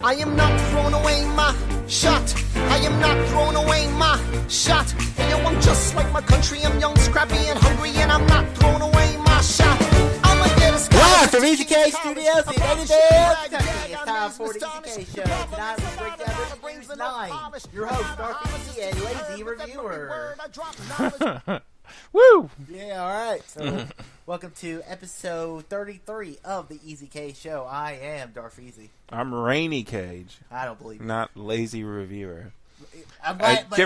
I am not throwing away my shot. I am not throwing away my shot. Hey, yo, I'm just like my country. I'm young, scrappy, and hungry, and I'm not throwing away my shot. I'ma get a scholarship. Live from EZK Studios in Evansville, Kentucky. It's time for the EZK Show. Tonight we break down this News 9. Your host, Darcy, a lazy reviewer. Woo! Yeah, all right. So, welcome to episode 33 of the EZK Show. I am Darth Easy. I'm Rainy Cage, I don't believe it. not lazy reviewer. I'm glad, but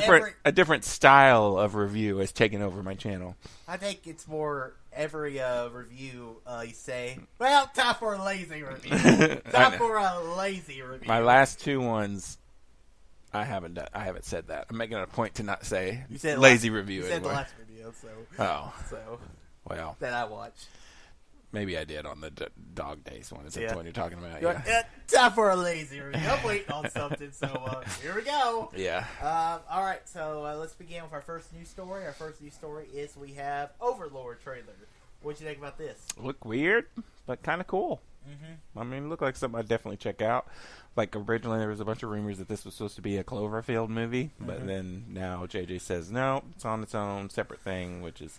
A different style of review has taken over my channel. I think it's more every review you say, well, time for a lazy review. Time for a lazy review. My last two ones, I haven't said that. I'm making it a point to not say You said lazy last, review You said the anymore. last video, so Oh, well, that I watched. maybe I did on the Dog Days one. Is that Yeah. the one you're talking about? You're Yeah. like, time for a lazy review. I'm waiting on something, so here we go. Yeah. All right, so let's begin with our first news story. Our first news story is we have Overlord trailer. What'd you think about this? Look weird, but kind of cool. Mm-hmm. I mean, it looked like something I'd definitely check out. Like, originally there was a bunch of rumors that this was supposed to be a Cloverfield movie, but then now JJ says, no, it's on its own, separate thing, which is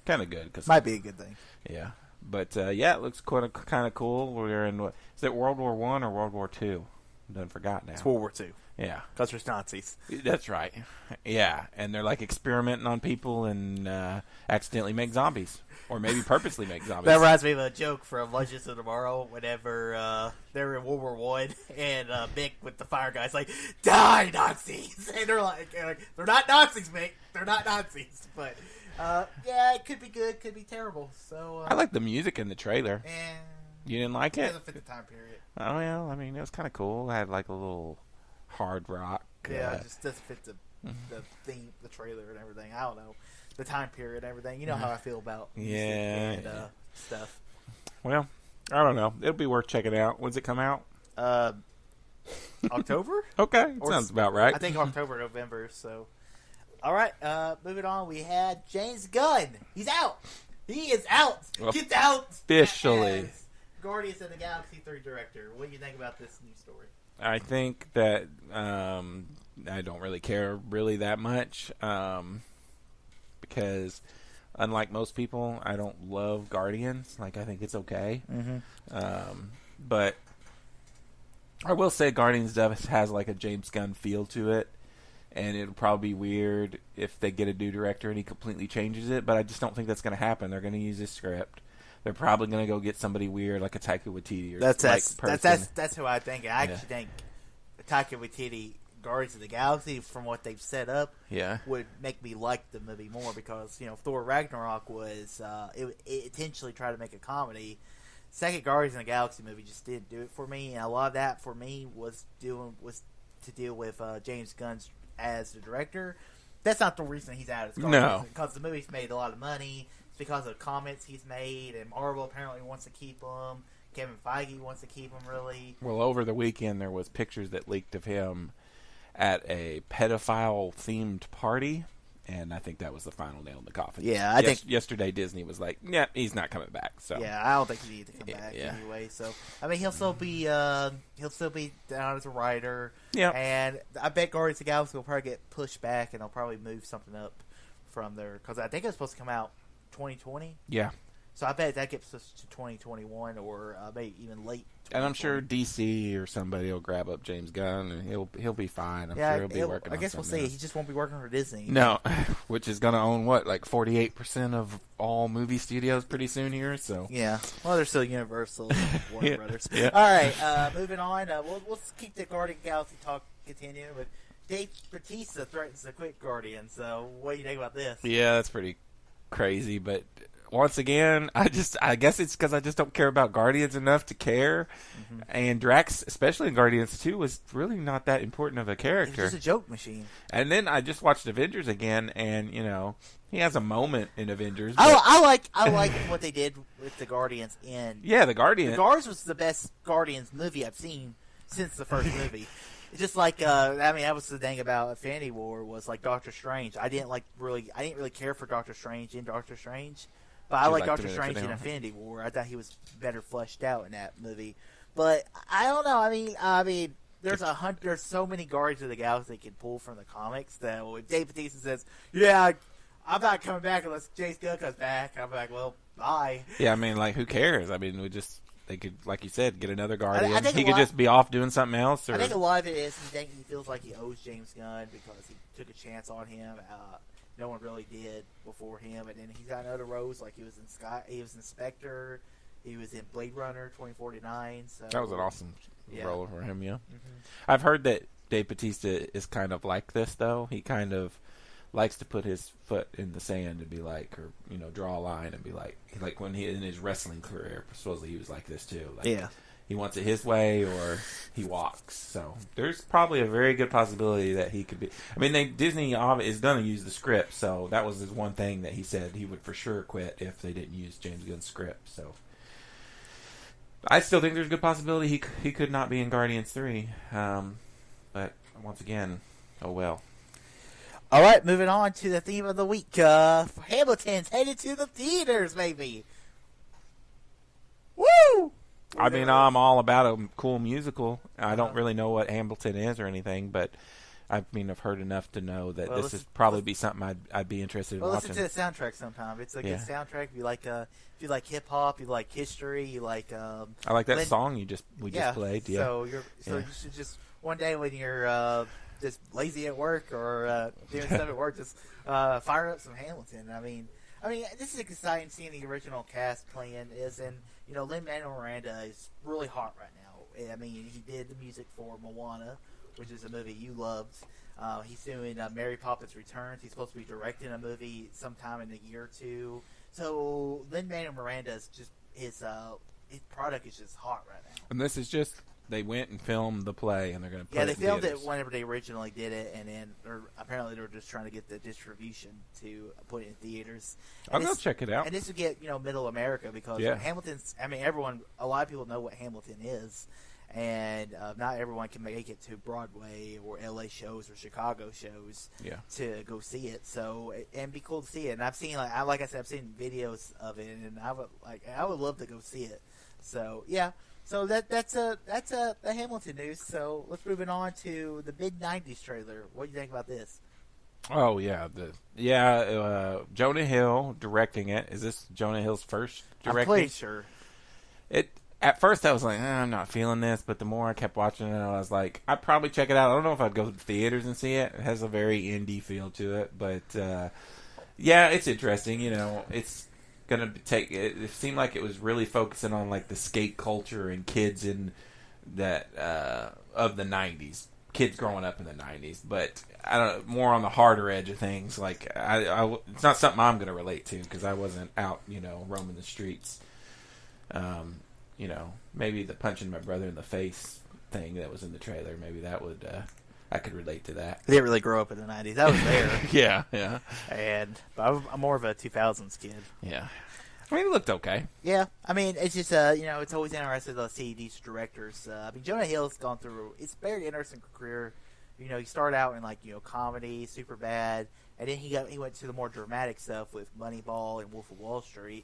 kind of good. Cause, Might be a good thing. yeah. But, yeah, it looks kind of cool. We're in, what, is it World War I or World War II? I done forgot now. It's World War II. Yeah. Because there's Nazis. That's right. Yeah, and they're, like, experimenting on people and accidentally make zombies. Or maybe purposely make zombies. That reminds me of a joke from Legends of Tomorrow whenever they're in World War I and Mick with the fire guy's like, die, Nazis! And they're like, they're not Nazis, Mick. They're not Nazis. But, yeah, it could be good, could be terrible. So I like the music in the trailer. And You didn't like it it? doesn't fit the time period. Oh, well, I mean, it was kind of cool. It had, like, a little hard rock. Yeah, it just doesn't fit the theme, the trailer and everything. I don't know. The time period and everything. You know how I feel about music and stuff. Well, I don't know. It'll be worth checking out. When's it come out? October? Okay, Or sounds about right. I think October, November. So, all right. Moving on, we had James Gunn. He's out. He is out. Well, Get out. officially. As Guardians of the Galaxy 3 director. What do you think about this news story? I think that I don't really care really that much because unlike most people, I don't love Guardians. Like, I think it's okay. But I will say Guardians has like a James Gunn feel to it, and it'll probably be weird if they get a new director and he completely changes it, but I just don't think that's going to happen. They're going to use this script. They're probably going to go get somebody weird like a Taika Waititi or That's who I think. I actually think Taika Waititi, Guardians of the Galaxy, from what they've set up, would make me like the movie more because, you know, Thor Ragnarok was it intentionally tried to make a comedy. Second Guardians of the Galaxy movie just didn't do it for me, and a lot of that for me was to deal with James Gunn as the director. That's not the reason he's out as Guardians. No, because the movie's made a lot of money. It's because of comments he's made, and Marvel apparently wants to keep him. Kevin Feige wants to keep him, really. Well, over the weekend there was pictures that leaked of him at a pedophile-themed party, and I think that was the final nail in the coffin. Yeah, I think yesterday Disney was like, "Yeah, he's not coming back." So yeah, I don't think he needs to come back anyway. So I mean, he'll still be down as a writer. Yeah, and I bet Guardians of the Galaxy will probably get pushed back, and they'll probably move something up from there because I think it's supposed to come out 2020. Yeah. So I bet that gets us to 2021 or maybe even late. And I'm sure DC or somebody will grab up James Gunn and he'll be fine. I'm sure he'll be working. I guess we'll see. else. He just won't be working for Disney. No, which is going to own what, like 48% of all movie studios pretty soon here. So yeah, well, they're still Universal, Warner Brothers. Yeah. All right, moving on. We'll keep the Guardian Galaxy talk continuing, but Dave Bautista threatens to quit Guardians. So what do you think about this? Yeah, that's pretty crazy, but once again, I guess it's because I just don't care about Guardians enough to care. And Drax, especially in Guardians 2, was really not that important of a character. He's just a joke machine. And then I just watched Avengers again, and, you know, he has a moment in Avengers. I like what they did with the Guardians in. Yeah, the Guardians. The Guardians was the best Guardians movie I've seen since the first movie. It's just like I mean, that was the thing about Infinity War was like Doctor Strange. I didn't really care for Doctor Strange in Doctor Strange. But I like Doctor Strange in Infinity War. I thought he was better fleshed out in that movie. But I don't know. I mean, there's so many Guardians of the Galaxy they can pull from the comics that when Dave Bautista says, "Yeah, I'm not coming back unless James Gunn comes back," I'm like, "Well, bye." Yeah, I mean, like, who cares? I mean, they could, like you said, get another Guardian. He could just be off doing something else. Or... I think a lot of it is he feels like he owes James Gunn because he took a chance on him. No one really did before him, and then he got other roles like he was in Spectre, he was in Blade Runner 2049. So that was an awesome role for him. Yeah, I've heard that Dave Bautista is kind of like this though. He kind of likes to put his foot in the sand and be like, or draw a line and be like when he in his wrestling career, supposedly he was like this too. Like, he wants it his way or he walks. So there's probably a very good possibility that he could be. I mean, Disney is going to use the script, so that was his one thing that he said he would for sure quit if they didn't use James Gunn's script. So I still think there's a good possibility he could not be in Guardians 3. But once again, oh well. All right, moving on to the theme of the week. Hamilton's headed to the theaters, baby. Woo! I mean, I'm all about a cool musical. I don't really know what Hamilton is or anything, but I've heard enough to know that this would probably be something I'd be interested in watching. Listen to the soundtrack sometime. It's a good soundtrack. If you like hip hop, you like history, you like. I like that song we just played. Yeah. So you should just one day when you're just lazy at work or doing stuff at work, just fire up some Hamilton. I mean, this is exciting seeing the original cast playing Lin-Manuel Miranda is really hot right now. I mean, he did the music for Moana, which is a movie you loved. He's doing Mary Poppins Returns. He's supposed to be directing a movie sometime in a year or two. So Lin-Manuel Miranda is just his product is just hot right now. And this is just they went and filmed the play, and they're going to play. Yeah, they filmed it whenever they originally did it, and then apparently they were just trying to get the distribution to put it in theaters. I'll go check it out. And this would get Middle America because Hamilton's. I mean, a lot of people know what Hamilton is, and not everyone can make it to Broadway or LA shows or Chicago shows to go see it. So and be cool to see it. And I've seen like I said, I've seen videos of it, and I would love to go see it. So yeah. So that's the Hamilton news. So let's move on to the mid-90s trailer. What do you think about this? Oh yeah, Jonah Hill directing it. Is this Jonah Hill's first directing? I'm pretty sure. At first I was like, I'm not feeling this, but the more I kept watching it, I was like, I'd probably check it out. I don't know if I'd go to the theaters and see it. It has a very indie feel to it, but it's interesting. It's gonna take. It seemed like it was really focusing on like the skate culture and kids in that of the '90s, kids growing up in the '90s. But I don't more on the harder edge of things. Like it's not something I'm gonna relate to because I wasn't out, roaming the streets. Maybe the punching my brother in the face thing that was in the trailer. Maybe that would. I could relate to that. I didn't really grow up in the '90s. I was there. yeah. But I'm more of a 2000s kid. Yeah. I mean, it looked okay. Yeah. I mean, it's just, it's always interesting to see these directors. Jonah Hill's gone through, it's a very interesting career. He started out in, comedy, Superbad, and then he went to the more dramatic stuff with Moneyball and Wolf of Wall Street.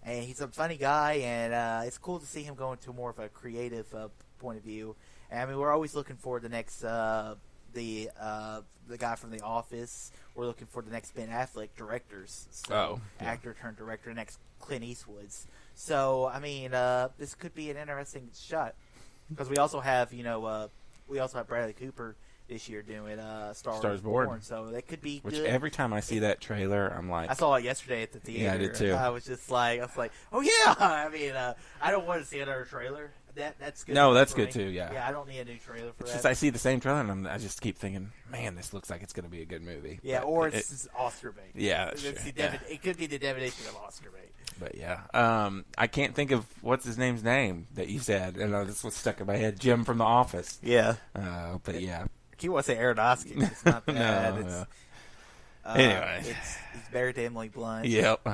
And he's a funny guy, and it's cool to see him go into more of a creative point of view. And, we're always looking for the next, the guy from The Office. We're looking for the next Ben Affleck directors. So, actor turned director, next Clint Eastwood's. So, this could be an interesting shot. Because we also have, Bradley Cooper this year doing Star Wars Born. So that could be good. Every time I see that trailer, I'm like... I saw it yesterday at the theater. Yeah, I did too. I was like, oh yeah! I don't want to see another trailer. That's good. No, that's good too, yeah. Yeah, I don't need a new trailer for that. Just I see the same trailer and I just keep thinking, man, this looks like it's going to be a good movie. Yeah, or it's Oscar bait. Yeah, that's true. It could be the definition of Oscar bait. But yeah, I can't think of what's his name's name that you said, and that's what's stuck in my head. Jim from The Office. Yeah. But yeah. He wants to say Aronofsky. It's not that. No. Anyway. He's married to Emily Blunt. Yep.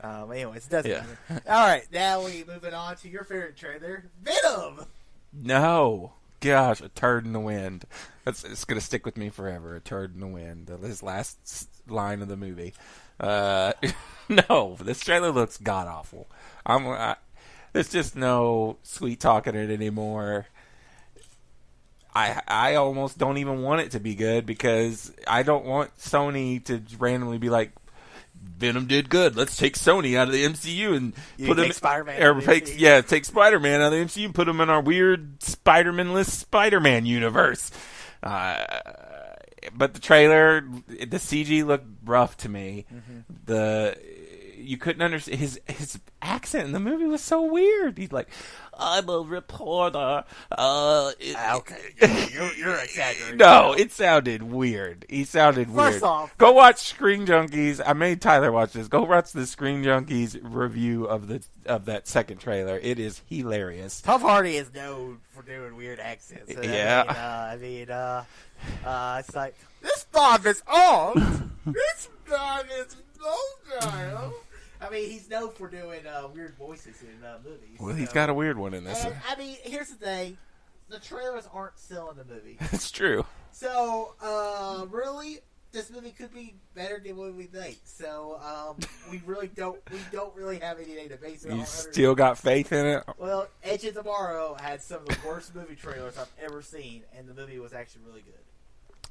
Anyways, it doesn't matter. All right, now we're moving on to your favorite trailer, Venom. No. Gosh, a turd in the wind. It's going to stick with me forever. A turd in the wind. His last line of the movie. No, this trailer looks god-awful. There's just no sweet talking it anymore. I almost don't even want it to be good because I don't want Sony to randomly be like, Venom did good. Let's take Sony out of the MCU and put him take Spider-Man out of the MCU and put him in our weird Spider-Man-less Spider-Man universe. But the trailer, the CG looked rough to me. You couldn't understand his accent in the movie was so weird. He's like, I'm a reporter. Okay, you're exaggerating. No, it sounded weird. He sounded weird. First off, go watch Screen Junkies. I made Tyler watch this. Go watch the Screen Junkies review of that second trailer. It is hilarious. Tom Hardy is known for doing weird accents. Yeah. It's like, this dog is old. This dog is no. I mean, he's known for doing weird voices in movies. Well, he's got a weird one in this. And, I mean, here's the thing. The trailers aren't selling the movie. It's true. So, really, this movie could be better than what we think. So, we don't really have anything to base it on. You still got faith in it? Well, Edge of Tomorrow had some of the worst movie trailers I've ever seen, and the movie was actually really good.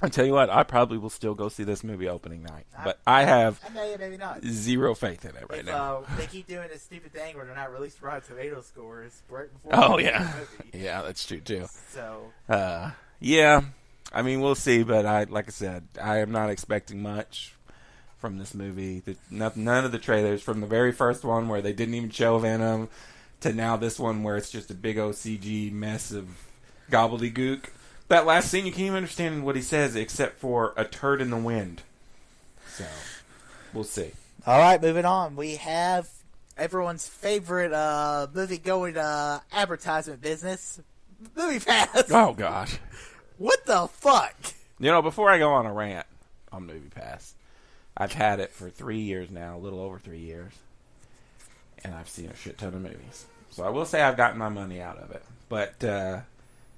I tell you what, I probably will still go see this movie opening night, but I have maybe not. Zero faith in it right now. They keep doing this stupid thing where they're not releasing Rotten Tomato scores right before. Oh yeah, yeah, that's true too. So, yeah, I mean we'll see, but like I said, I am not expecting much from this movie. None of the trailers, from the very first one where they didn't even show Venom, to now this one where it's just a big OCG mess of gobbledygook. That last scene, you can't even understand what he says except for a turd in the wind. So, we'll see. All right, moving on. We have everyone's favorite movie-going advertisement business, MoviePass. Oh, gosh. What the fuck? You know, before I go on a rant on MoviePass, I've had it for 3 years now, a little over 3 years, and I've seen a shit ton of movies. So I will say I've gotten my money out of it. But,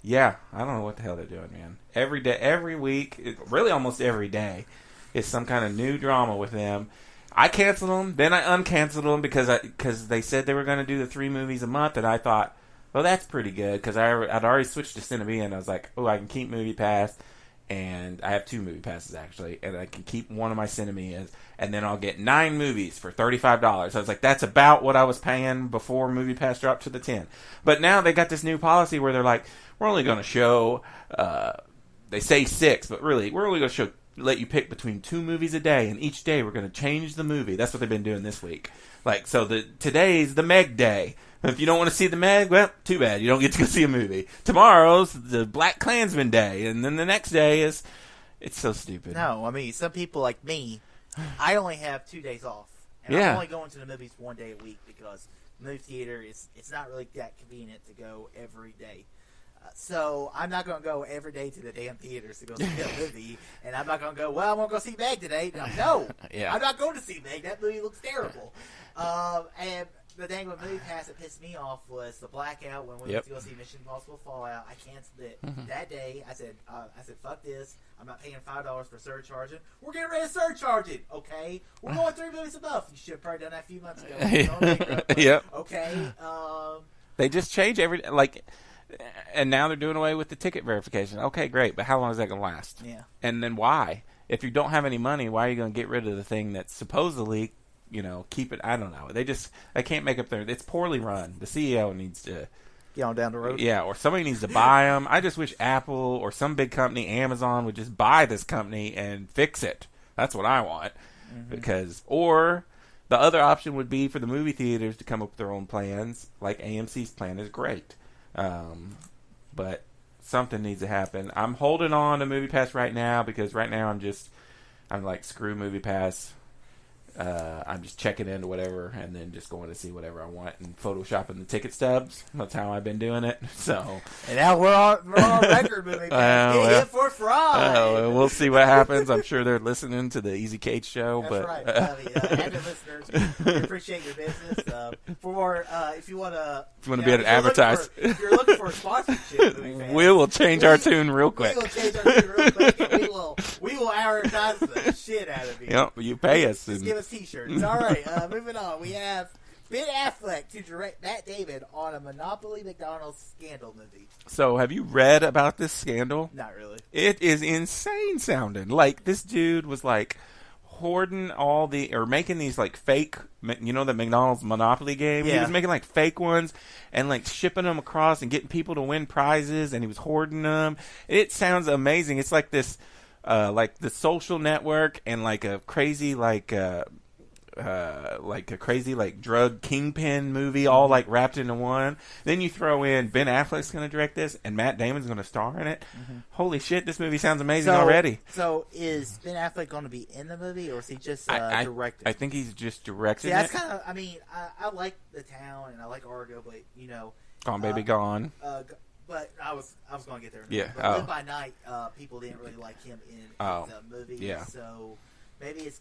yeah, I don't know what the hell they're doing, man. Every day, every week, really almost every day, is some kind of new drama with them. I canceled them, then I uncanceled them because they said they were going to do the 3 movies a month, and I thought, well, that's pretty good because I'd already switched to Cinema, and I was like, oh, I can keep MoviePass, and I have 2 MoviePasses actually, and I can keep one of my Cinemas, and then I'll get 9 movies for $35. I was like, that's about what I was paying before MoviePass dropped to the 10. But now they got this new policy where they're like, we're only going to show, they say 6, but really, we're only going to let you pick between 2 movies a day, and each day we're going to change the movie. That's what they've been doing this week. Like, so today's the Meg Day. If you don't want to see the Meg, well, too bad. You don't get to go see a movie. Tomorrow's the Black Klansman Day, and then the next day is... It's so stupid. No, I mean, some people like me, I only have 2 days off. And yeah. I'm only going to the movies 1 day a week because the movie theater, it's not really that convenient to go every day. So I'm not going to go every day to the damn theaters to go see a movie, and I'm not going to go, well, I'm going to go see Meg today. No, yeah. I'm not going to see Meg. That movie looks terrible. And the thing with MoviePass that pissed me off was the blackout when we went to go see Mission Impossible Fallout. I canceled it that day. I said, fuck this. I'm not paying $5 for surcharging. We're getting ready to surcharge it. Okay, we're going 3 movies a month. You should have probably done that a few months ago. Yep. Okay. They just change and now they're doing away with the ticket verification. Okay, great, but how long is that going to last? Yeah. And then why? If you don't have any money, why are you going to get rid of the thing that's supposedly, keep it? I don't know. They can't make up it's poorly run. The CEO needs to get on down the road. Yeah, or somebody needs to buy them. I just wish Apple or some big company, Amazon, would just buy this company and fix it. That's what I want. Or the other option would be for the movie theaters to come up with their own plans, like AMC's plan is great. But something needs to happen. I'm holding on to MoviePass right now because right now I'm like, screw MoviePass. I'm just checking into whatever and then just going to see whatever I want and photoshopping the ticket stubs. That's how I've been doing it. So, and now we're on record MoviePass. Get it for fraud. We'll see what happens. I'm sure they're listening to the Easy Cage show. That's right. Avid listeners, we appreciate your business. For more, if you want to be an advertiser, if you're looking for a sponsorship, we will change our tune real quick. We will change our tune real quick, and we will advertise the shit out of you. Yep, you pay us. Just give us T-shirts. All right, moving on. We have Ben Affleck to direct Matt Damon on a Monopoly McDonald's scandal movie. So, have you read about this scandal? Not really. It is insane sounding. Like, this dude was like hoarding making these like fake, the McDonald's Monopoly game. Yeah. He was making like fake ones and like shipping them across and getting people to win prizes, and he was hoarding them. It sounds amazing. It's like this, like The Social Network and like a crazy like a crazy like drug kingpin movie, all like wrapped into one. Then you throw in Ben Affleck's going to direct this, and Matt Damon's going to star in it. Mm-hmm. Holy shit, this movie sounds amazing already. So is Ben Affleck going to be in the movie, or is he just directing? I think he's just directing. That's kind of. I mean, I like The Town and I like Argo, but Gone Baby Gone. But I was going to get there. Yeah. But Live by Night, people didn't really like him in the movie. Yeah. So maybe it's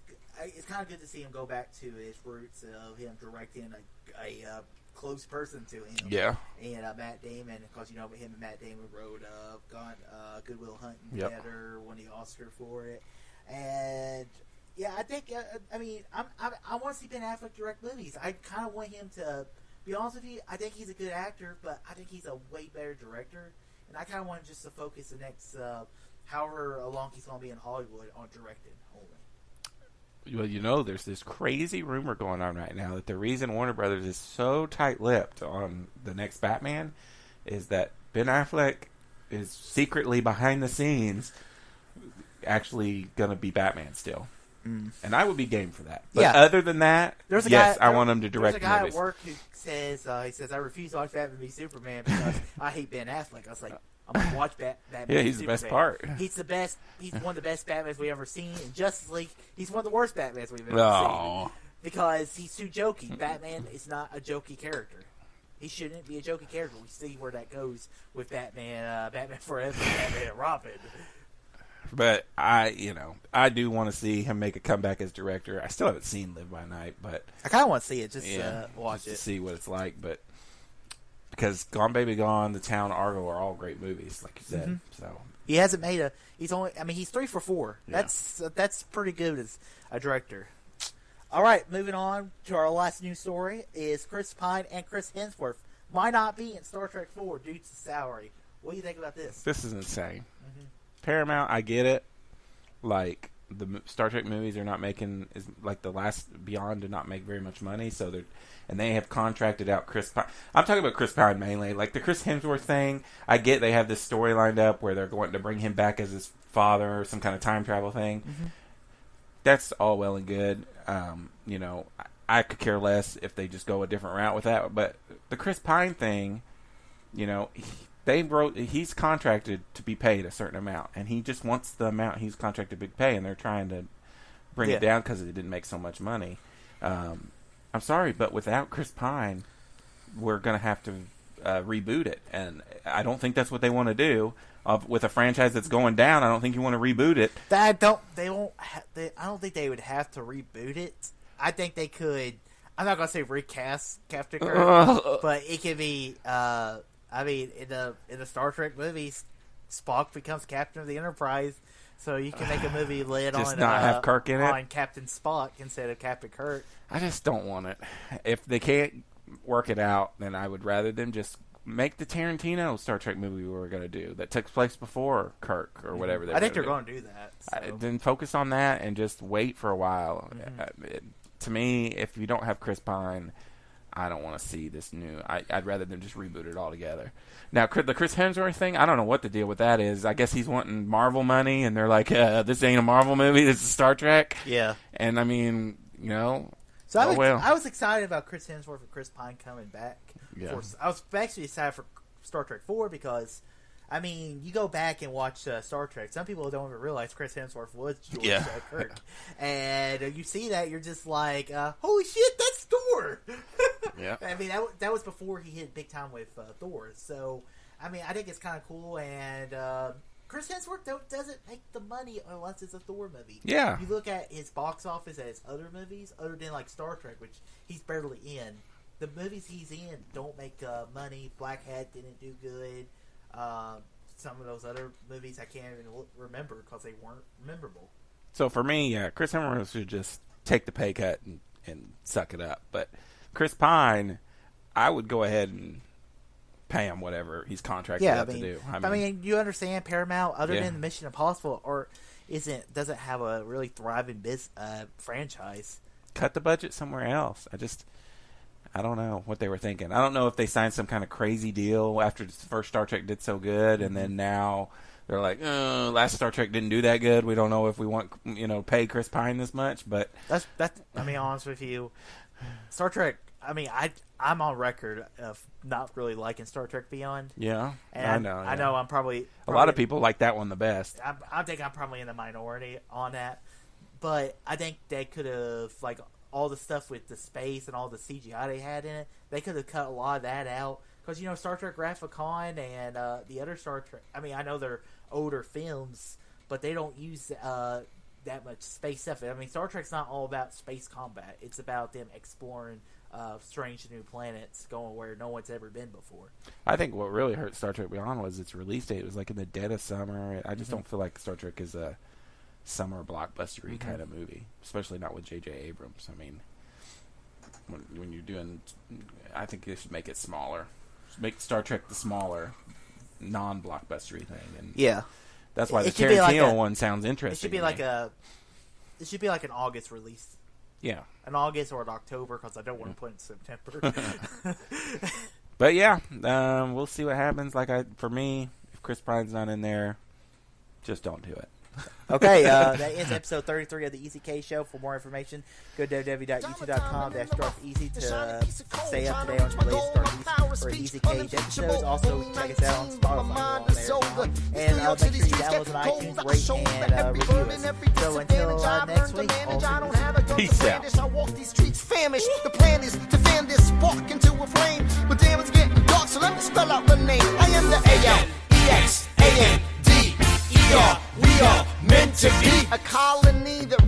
kind of good to see him go back to his roots of him directing a close person to him. Yeah. And Matt Damon, because him and Matt Damon wrote Good Will Hunting together, won the Oscar for it, and yeah, I think I want to see Ben Affleck direct movies. I kind of want him to. Be honest with you, I think he's a good actor, but I think he's a way better director, and I kind of want him just to focus the next however long he's going to be in Hollywood on directing only. Well, there's this crazy rumor going on right now that the reason Warner Brothers is so tight-lipped on the next Batman is that Ben Affleck is secretly behind the scenes actually going to be Batman still. Mm. And I would be game for that. But other than that, I want him to direct movies. There's a guy at work who says, I refuse to watch Batman v Superman because I hate Ben Affleck. I was like, I'm going to watch Batman Yeah, he's the best part. He's the best. He's one of the best Batmans we've ever seen. In Justice League, he's one of the worst Batmans we've ever seen. Because he's too jokey. Batman is not a jokey character. He shouldn't be a jokey character. We see where that goes with Batman, Batman Forever, Batman and Robin. But I do want to see him make a comeback as director. I still haven't seen Live by Night, but I kind of want to see it, just watch to see what it's like. But because Gone Baby Gone, The Town, Argo are all great movies, like you said. Mm-hmm. So he hasn't made he's 3 for 4. Yeah. That's pretty good as a director. All right, moving on to our last news story is Chris Pine and Chris Hemsworth might not be in Star Trek 4 due to salary. What do you think about this? This is insane. Mm-hmm. Paramount, I get it. Like, the Star Trek movies are not making, like the last Beyond did not make very much money, and they have contracted out Chris Pine. I'm talking about Chris Pine mainly. Like the Chris Hemsworth thing, I get they have this story lined up where they're going to bring him back as his father or some kind of time travel thing. Mm-hmm. That's all well and good. I could care less if they just go a different route with that. But the Chris Pine thing, he's contracted to be paid a certain amount, and he just wants the amount he's contracted to be paid, and they're trying to bring it down because it didn't make so much money. I'm sorry, but without Chris Pine, we're going to have to reboot it, and I don't think that's what they want to do. With a franchise that's going down, I don't think you want to reboot it. I don't think they would have to reboot it. I think they could. I'm not going to say recast Captain Kirk, but it could be. In the Star Trek movies, Spock becomes captain of the Enterprise, so you can make a movie led just on not have Kirk in it on Captain Spock instead of Captain Kirk. I just don't want it. If they can't work it out, then I would rather them just make the Tarantino Star Trek movie we were going to do that takes place before Kirk or whatever. I think they're going to do that. So. Then focus on that and just wait for a while. Mm-hmm. To me, if you don't have Chris Pine, I don't want to see this new. I'd rather them just reboot it altogether. Now, the Chris Hemsworth thing, I don't know what the deal with that is. I guess he's wanting Marvel money, and they're like, this ain't a Marvel movie, this is Star Trek. Yeah. And, I mean, So I was excited about Chris Hemsworth and Chris Pine coming back. Yeah. I was actually excited for Star Trek 4 because, you go back and watch Star Trek. Some people don't even realize Chris Hemsworth was George Kirk. And you see that, you're just like, holy shit, that's Thor! Yeah. That was before he hit big time with Thor. So, I think it's kind of cool. And Chris Hemsworth doesn't make the money unless it's a Thor movie. Yeah. You look at his box office at his other movies, other than like Star Trek, which he's barely in. The movies he's in don't make money. Black Hat didn't do good. Some of those other movies I can't even remember because they weren't memorable. So for me, Chris Hemsworth should just take the pay cut and suck it up. But Chris Pine, I would go ahead and pay him whatever he's contracted to do. I mean, you understand Paramount, other than Mission Impossible, or doesn't have a really thriving franchise. Cut the budget somewhere else. I don't know what they were thinking. I don't know if they signed some kind of crazy deal after the first Star Trek did so good, and then now they're like, last Star Trek didn't do that good. We don't know if we want, pay Chris Pine this much. But that's. I mean, honest with you, Star Trek. I mean, I'm on record of not really liking Star Trek Beyond. Yeah, and I know. Yeah. I know. I'm probably a lot of people like that one the best. I think I'm probably in the minority on that, but I think they could have all the stuff with the space and all the CGI they had in it, they could have cut a lot of that out. Because, Star Trek Wrath of Khan and the other Star Trek, I mean, I know they're older films, but they don't use that much space stuff. I mean, Star Trek's not all about space combat. It's about them exploring strange new planets, going where no one's ever been before. I think what really hurt Star Trek Beyond was its release date. It was in the dead of summer. I just don't feel like Star Trek is a summer blockbustery kind of movie, especially not with J.J. Abrams. I mean, when you're doing, I think they should make it smaller. Make Star Trek the smaller, non-blockbustery thing, and that's why the Tarantino one sounds interesting. It should be like an August release. Yeah, an August or an October, because I don't want to put it in September. But yeah, we'll see what happens. For me, if Chris Pine's not in there, just don't do it. Okay, that ends episode 33 of the EZK Show. For more information, go to www.youtube.com/StartEasy to stay up to date on the latest StartEasy or EZK episodes. Also, check us out on Spotify. And make sure you download on iTunes, rate, and review us. So until next week, peace out. I walk these streets famished. The plan is to fan this spark into a flame. But damn, it's getting dark, so let me spell out the name. I am the ALEXANDER. We are meant to be a colony that